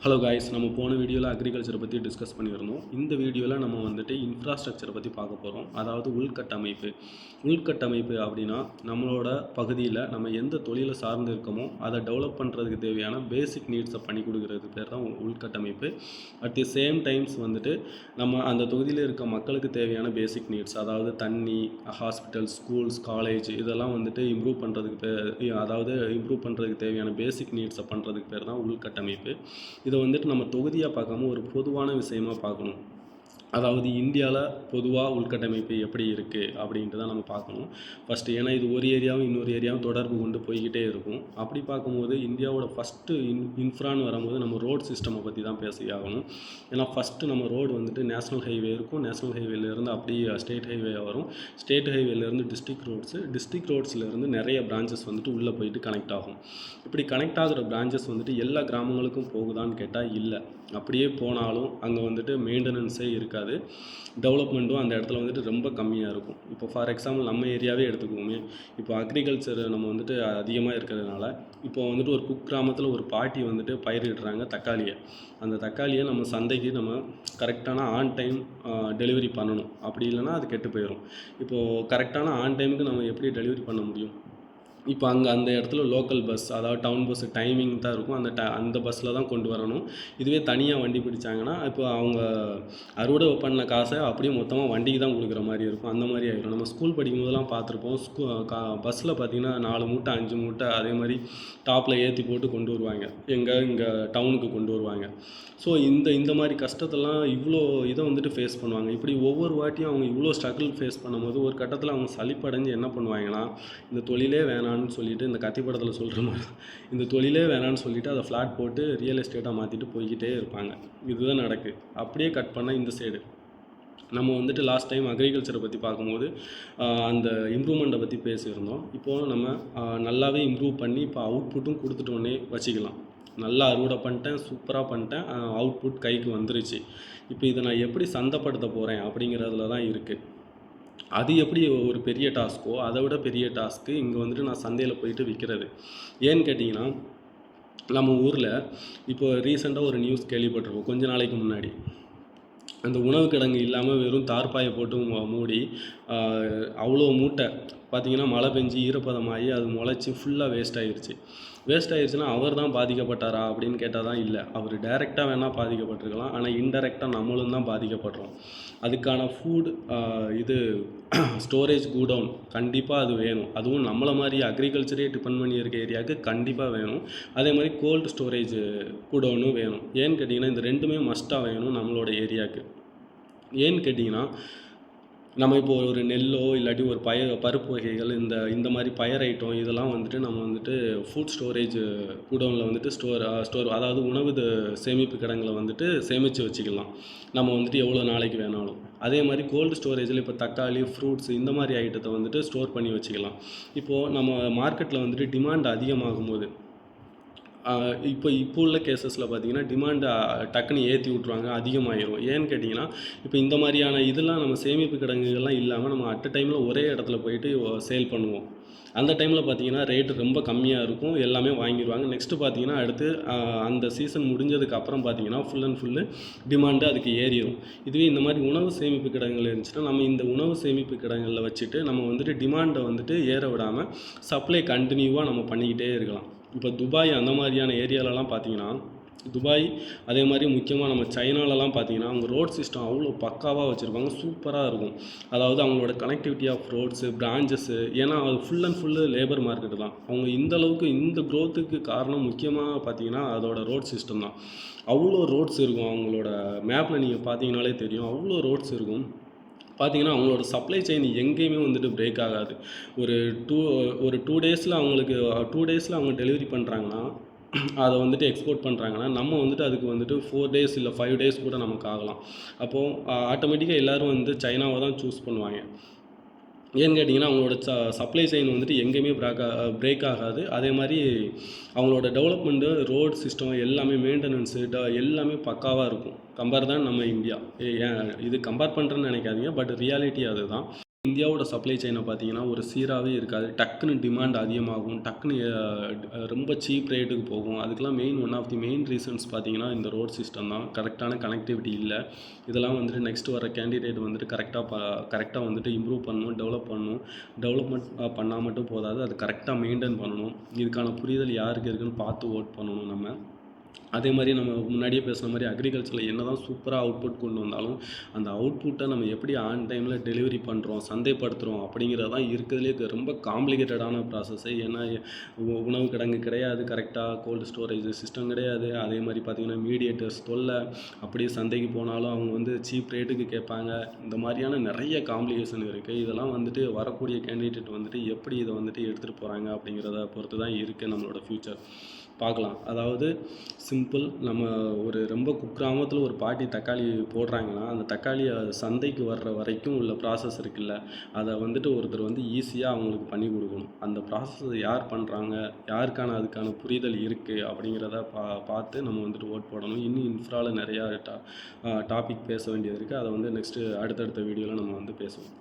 Hello guys, நம்ம போன வீடியோவில் அக்ரிகல்ச்சரை பற்றி டிஸ்கஸ் பண்ணியிருந்தோம். இந்த வீடியோவில் நம்ம வந்துட்டு இன்ஃப்ராஸ்ட்ரக்சரை பற்றி பார்க்க போகிறோம். அதாவது உள்கட்டமைப்பு அப்படின்னா நம்மளோட பகுதியில் நம்ம எந்த தொழிலை சார்ந்து இருக்கோமோ அதை டெவலப் பண்ணுறதுக்கு தேவையான பேசிக் நீட்ஸை பண்ணி கொடுக்குறது பேர் தான் உள்கட்டமைப்பு. அட் தி சேம் டைம்ஸ் வந்துட்டு நம்ம அந்த தொகுதியில் இருக்க மக்களுக்கு தேவையான பேசிக் நீட்ஸ், அதாவது தண்ணி, ஹாஸ்பிட்டல், ஸ்கூல்ஸ், காலேஜ் இதெல்லாம் வந்துட்டு இம்ப்ரூவ் பண்ணுறதுக்கு தேவையான பேசிக் நீட்ஸை பண்ணுறதுக்கு பேர் தான் உள்கட்டமைப்பு. இதை வந்துட்டு நம்ம தொகுதியாக பார்க்காம ஒரு பொதுவான விஷயமா பார்க்கணும். அதாவது இந்தியாவில் பொதுவாக உள்கட்டமைப்பு எப்படி இருக்குது அப்படின்ட்டு தான் நம்ம பார்க்கணும் ஃபஸ்ட்டு. ஏன்னா இது ஒரு ஏரியாவும் இன்னொரு ஏரியாவும் தொடர்பு கொண்டு போய்கிட்டே இருக்கும். அப்படி பார்க்கும்போது இந்தியாவோட ஃபஸ்ட்டு இன்ஃப்ரான்னு வரும்போது நம்ம ரோட் சிஸ்டமை பற்றி தான் பேசி ஆகணும். ஏன்னா ஃபஸ்ட்டு நம்ம ரோடு வந்துட்டு நேஷ்னல் ஹைவே இருக்கும். நேஷ்னல் ஹைவேலேருந்து அப்படியே ஸ்டேட் ஹைவே வரும். ஸ்டேட் ஹைவேலேருந்து டிஸ்ட்ரிக்ட் ரோட்ஸ்லேருந்து நிறைய பிரான்ச்சஸ் வந்துட்டு உள்ளே போயிட்டு கனெக்ட் ஆகும். இப்படி கனெக்ட் ஆகிற பிரான்ச்சஸ் வந்துட்டு எல்லா கிராமங்களுக்கும் போகுதான்னு கேட்டால் இல்லை. அப்படியே போனாலும் அங்கே வந்துட்டு மெயின்டெனன்ஸே இருக்காது. டெவலப்மெண்ட்டும் அந்த இடத்துல வந்துட்டு ரொம்ப கம்மியாக இருக்கும். இப்போ ஃபார் எக்ஸாம்பிள் நம்ம ஏரியாவே எடுத்துக்குவோமே. இப்போ அக்ரிகல்ச்சர் நம்ம வந்துட்டு அதிகமாக இருக்கிறதுனால இப்போ வந்துட்டு ஒரு குக்கிராமத்தில் ஒரு பாட்டி வந்துட்டு பயிரிடுறாங்க தக்காளியை. அந்த தக்காளியை நம்ம சந்தைக்கு நம்ம கரெக்டான ஆன் டைம் டெலிவரி பண்ணணும். அப்படி இல்லைன்னா அது கெட்டு போயிடும். இப்போது கரெக்டான ஆன் டைமுக்கு நம்ம எப்படி டெலிவரி பண்ண முடியும்? இப்போ அந்த இடத்துல லோக்கல் பஸ், அதாவது டவுன் பஸ் டைமிங் தான் இருக்கும். அந்த பஸ்ஸில் தான் கொண்டு வரணும். இதுவே தனியாக வண்டி பிடிச்சாங்கன்னா இப்போ அவங்க அறுவடை பண்ண காசை அப்படியே மொத்தமாக வண்டிக்கு தான் கொடுக்குற மாதிரி இருக்கும். அந்த மாதிரி ஆகிடும். நம்ம ஸ்கூல் படிக்கும் போதெல்லாம் பார்த்துருப்போம். பஸ்ஸில் பார்த்திங்கன்னா 4 மூட்டை 5 மூட்டை அதே மாதிரி டாப்பில் ஏற்றி போட்டு கொண்டு வருவாங்க. இங்கே டவுனுக்கு கொண்டு வருவாங்க. ஸோ இந்த மாதிரி கஷ்டத்தெல்லாம் இவ்வளோ இதை வந்துட்டு ஃபேஸ் பண்ணுவாங்க. இப்படி ஒவ்வொரு வாட்டியும் அவங்க இவ்வளோ ஸ்ட்ரகிள் ஃபேஸ் பண்ணும்போது ஒரு கட்டத்தில் அவங்க சலிப்படைஞ்சு என்ன பண்ணுவாங்கன்னா, இந்த தொழிலே வேணான்னு சொல்லிட்டு, இந்த கத்தி படத்தில் சொல்கிற மாதிரி இந்த தொழிலே வேணான்னு சொல்லிட்டு அதை ஃப்ளாட் போட்டு ரியல் எஸ்டேட்டாக மாற்றிட்டு போய்கிட்டே இருப்பாங்க. இதுதான் நடக்கு. அப்படியே கட் பண்ணால் இந்த சைடு நம்ம வந்துட்டு லாஸ்ட் டைம் அக்ரிகல்ச்சரை பற்றி பார்க்கும்போது அந்த இம்ப்ரூவ்மெண்ட்டை பற்றி பேசியிருந்தோம். இப்போது நம்ம நல்லாவே இம்ப்ரூவ் பண்ணி இப்போ அவுட்புட்டும் கொடுத்துட்டோன்னே வச்சுக்கலாம். நல்லா அறுவடை பண்ணிட்டேன், சூப்பராக பண்ணிட்டேன், அவுட்புட் கைக்கு வந்துருச்சு. இப்போ இதை நான் எப்படி சந்தைப்படுத்த போகிறேன் அப்படிங்கிறதுல தான் இருக்குது. அது எப்படி ஒரு பெரிய டாஸ்க்கோ அதை விட பெரிய டாஸ்க்கு இங்கே வந்துட்டு நான் சந்தையில் போயிட்டு விற்கிறது. ஏன்னு கேட்டிங்கன்னா, நம்ம ஊரில் இப்போ ரீசெண்டாக ஒரு நியூஸ் கேள்விப்பட்டிருப்போம் கொஞ்ச நாளைக்கு முன்னாடி. அந்த உணவு கிடங்கு இல்லாமல் வெறும் தார்பாயை போட்டு மூடி அவ்வளோ மூட்டை பார்த்திங்கன்னா மழை பெஞ்சு ஈரப்பதமாகி அது முளைச்சி ஃபுல்லாக வேஸ்ட் ஆகிடுச்சுன்னா அவர் தான் பாதிக்கப்பட்டாரா அப்படின்னு கேட்டால் தான் இல்லை. அவர் டைரெக்டாக வேணால் பாதிக்கப்பட்டிருக்கலாம். ஆனால் இன்டைரக்டாக நம்மளும் தான் பாதிக்கப்படுறோம். அதுக்கான ஃபுட் ஸ்டோரேஜ் கூடவுன் கண்டிப்பாக அது வேணும். அதுவும் நம்மளை மாதிரி அக்ரிகல்ச்சரே டிபெண்ட் பண்ணி இருக்க ஏரியாவுக்கு கண்டிப்பாக வேணும். அதே மாதிரி கோல்டு ஸ்டோரேஜ் கூடவுனும் வேணும். ஏன்னு கேட்டிங்கன்னா இந்த ரெண்டுமே மஸ்ட்டாக வேணும் நம்மளோட ஏரியாவுக்கு. ஏன்னு கேட்டிங்கன்னா, நம்ம இப்போ ஒரு நெல்லோ இல்லாட்டி ஒரு பருப்பு வகைகள் இந்த மாதிரி பயர் ஐட்டம் இதெல்லாம் வந்துட்டு நம்ம வந்துட்டு ஃபுட் ஸ்டோரேஜ் கூடவுனில் வந்துட்டு ஸ்டோர் அதாவது உணவு சேமிப்பு கிடங்களை வந்துட்டு சேமித்து வச்சுக்கலாம். நம்ம வந்துட்டு எவ்வளோ நாளைக்கு வேணாலும். அதே மாதிரி கோல்டு ஸ்டோரேஜில் இப்போ தக்காளி, ஃப்ரூட்ஸ் இந்த மாதிரி ஐட்டத்தை வந்துட்டு ஸ்டோர் பண்ணி வச்சுக்கலாம். இப்போது நம்ம மார்க்கெட்டில் வந்துட்டு டிமாண்ட் அதிகமாகும்போது இப்போ உள்ள கேசஸில் பார்த்திங்கன்னா டிமாண்டை டக்குன்னு ஏற்றி விட்ருவாங்க, அதிகமாகிடும். ஏன்னு கேட்டிங்கன்னா, இப்போ இந்த மாதிரியான இதெல்லாம் நம்ம சேமிப்பு கிடங்குகள்லாம் இல்லாமல் நம்ம அட் டைமில் ஒரே இடத்துல போயிட்டு சேல் பண்ணுவோம். அந்த டைமில் பார்த்திங்கன்னா ரேட்டு ரொம்ப கம்மியாக இருக்கும், எல்லாமே வாங்கிடுவாங்க. நெக்ஸ்ட்டு பார்த்திங்கன்னா அடுத்து அந்த சீசன் முடிஞ்சதுக்கு அப்புறம் பார்த்திங்கன்னா ஃபுல் அண்ட் ஃபுல்லு டிமாண்டு அதுக்கு ஏறிடும். இதுவே இந்த மாதிரி உணவு சேமிப்பு கிடங்குகள் இருந்துச்சுன்னா நம்ம இந்த உணவு சேமிப்பு கிடங்குகளில் வச்சுட்டு நம்ம வந்துட்டு டிமாண்டை வந்துட்டு ஏற விடாமல் சப்ளை கண்டினியூவாக நம்ம பண்ணிக்கிட்டே இருக்கலாம். இப்போ துபாய் அந்த மாதிரியான ஏரியாலலாம் பார்த்திங்கன்னா, துபாய் அதே மாதிரி முக்கியமாக நம்ம சைனாலலாம் பார்த்திங்கன்னா அவங்க ரோட் சிஸ்டம் அவ்வளோ பக்காவாக வச்சுருப்பாங்க, சூப்பராக இருக்கும். அதாவது அவங்களோட கனெக்டிவிட்டி ஆஃப் ரோட்ஸு, பிரான்ச்சஸ்ஸு, ஏன்னா அது full and full labour market தான். அவங்க இந்தளவுக்கு இந்த க்ரோத்துக்கு காரணம் முக்கியமாக பார்த்திங்கன்னா அதோட ரோட் சிஸ்டம் தான். அவ்வளோ ரோட்ஸ் இருக்கும். அவங்களோட மேப்பில் நீங்கள் பார்த்தீங்கனாலே தெரியும், அவ்வளோ ரோட்ஸ் இருக்கும். பார்த்திங்கன்னா அவங்களோட சப்ளை செயின் எங்கேயுமே வந்துட்டு பிரேக் ஆகாது. ஒரு 2 டேஸில் அவங்க டெலிவரி பண்ணுறாங்கன்னா, அதை வந்துட்டு எக்ஸ்போர்ட் பண்ணுறாங்கன்னா, நம்ம வந்துட்டு அதுக்கு வந்துட்டு 4 டேஸ் இல்லை 5 டேஸ் கூட நமக்கு ஆகலாம். அப்போது ஆட்டோமேட்டிக்காக எல்லோரும் வந்து சைனாவை தான் சூஸ் பண்ணுவாங்க. ஏன்னு கேட்டிங்கன்னா அவங்களோட சப்ளை செயின் வந்துட்டு எங்கேயுமே பிரேக் ஆகாது. அதே மாதிரி அவங்களோட டெவலப்மெண்ட்டு, ரோட் சிஸ்டம் எல்லாமே மெயின்டெனன்ஸு எல்லாமே பக்காவாக இருக்கும். கம்பேர் தான் நம்ம இந்தியா. இது கம்பேர் பண்ணுறேன்னு நினைக்காதீங்க, பட் ரியாலிட்டி அதுதான். இந்தியாவோட சப்ளை செயினை பார்த்தீங்கன்னா ஒரு சீராகவே இருக்காது. டக்குன்னு டிமாண்ட் அதிகமாகும், டக்குன்னு ரொம்ப சீப் ரேட்டுக்கு போகும். அதுக்கெல்லாம் one of the main reasons பார்த்தீங்கன்னா இந்த ரோட் சிஸ்டம் தான். கரெக்டான கனெக்டிவிட்டி இல்லை. இதெல்லாம் வந்துட்டு நெக்ஸ்ட் வர கேண்டிடேட் வந்துட்டு கரெக்டாக வந்துட்டு இம்ப்ரூவ் பண்ணணும், டெவலப் பண்ணணும். டெவலப்மெண்ட் பண்ணால் மட்டும் போதாது, அது கரெக்டாக மெயின்டைன் பண்ணணும். இதுக்கான புரிதல் யாருக்கு இருக்குன்னு பார்த்து ஓட் பண்ணணும் நம்ம. அதே மாதிரி நம்ம முன்னாடியே பேசுன மாதிரி அக்ரிகல்ச்சரில் என்ன தான் சூப்பராக அவுட்புட் கொண்டு வந்தாலும் அந்த அவுட்புட்டை நம்ம எப்படி ஆன் டைமில் டெலிவரி பண்ணுறோம், சந்தைப்படுத்துகிறோம் அப்படிங்கிறது தான் இருக்கிறதுலே ரொம்ப காம்ப்ளிகேட்டடான ப்ராசஸ்ஸு. ஏன்னா உணவு கிடங்கு கிடையாது, கரெக்டாக கோல்டு ஸ்டோரேஜ் சிஸ்டம் கிடையாது. அதே மாதிரி பார்த்திங்கன்னா மீடியேட்டர்ஸ் தொல்லை, அப்படியே சந்தைக்கு போனாலும் அவங்க வந்து சீப் ரேட்டுக்கு கேட்பாங்க. இந்த மாதிரியான நிறைய காம்ப்ளிகேஷன் இருக்குது. இதெல்லாம் வந்துட்டு வரக்கூடிய கேண்டிடேட் வந்துட்டு எப்படி இதை வந்துட்டு எடுத்துகிட்டு போகிறாங்க அப்படிங்கிறத பொறுத்து தான் இருக்குது நம்மளோட ஃப்யூச்சர். பார்க்கலாம். அதாவது சிம்பிள், நம்ம ஒரு ரொம்ப குக்கிராமத்தில் ஒரு பாட்டி தக்காளி போடுறாங்கன்னா அந்த தக்காளியை சந்தைக்கு வர்ற வரைக்கும் உள்ள ப்ராசஸ் இருக்குல்ல, அதை வந்துட்டு ஒருத்தர் வந்து ஈஸியாக அவங்களுக்கு பண்ணி கொடுக்கணும். அந்த ப்ராசஸ் யார் பண்ணுறாங்க, யாருக்கான அதுக்கான புரிதல் இருக்குது அப்படிங்கிறத பார்த்து நம்ம வந்துட்டு ஓட் போடணும். இன்னும் இன்ஃப்ராவில் நிறையா டாபிக் பேச வேண்டியது இருக்குது. அதை வந்து நெக்ஸ்ட்டு அடுத்தடுத்த வீடியோவில் நம்ம வந்து பேசுவோம்.